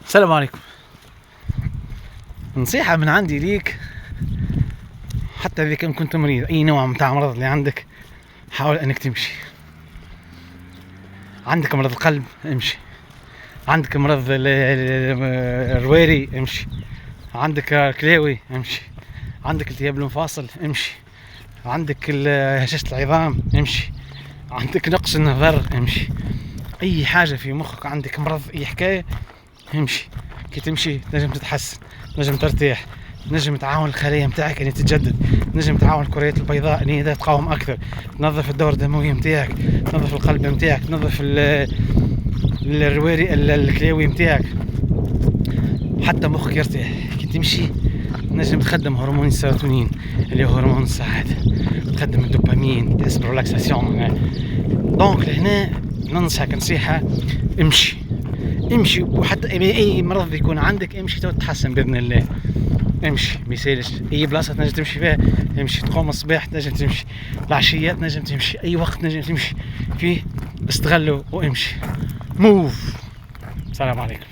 السلام عليكم. نصيحة من عندي ليك، حتى إذا كنت مريض أي نوع من المرض اللي عندك، حاول أنك تمشي. عندك مرض القلب امشي، عندك مرض الرويري امشي، عندك كليوي امشي، عندك التهاب المفاصل امشي، عندك هشاشة العظام امشي، عندك نقص النظر امشي. أي حاجة في مخك، عندك مرض أي حكاية امشي. كي تمشي تنجم تتحسن، تنجم ترتاح، تنجم تعاون الخلايا متاعك ان تتجدد، تنجم تعاون الكريات البيضاء ان تقاوم اكثر، تنظف الدورة الدموية متاعك، تنظف القلب متاعك، تنظف الرواري الكلوي متاعك، حتى مخك يرتاح. كي تمشي تنجم تخدم هرمون السيروتونين اللي هو هرمون السعادة، تخدم الدوبامين، تحس بريلاكساسيون. دونك لهنا ننصحك نصيحة، امشي امشي، وحتى اي مرض يكون عندك امشي تتحسن باذن الله. امشي، ميسالش اي بلاصه تنجم تمشي فيها امشي، تقوم الصباح تنجم تمشي، العشيات تنجم تمشي، اي وقت تنجم تمشي فيه استغله وامشي. موف. السلام عليكم.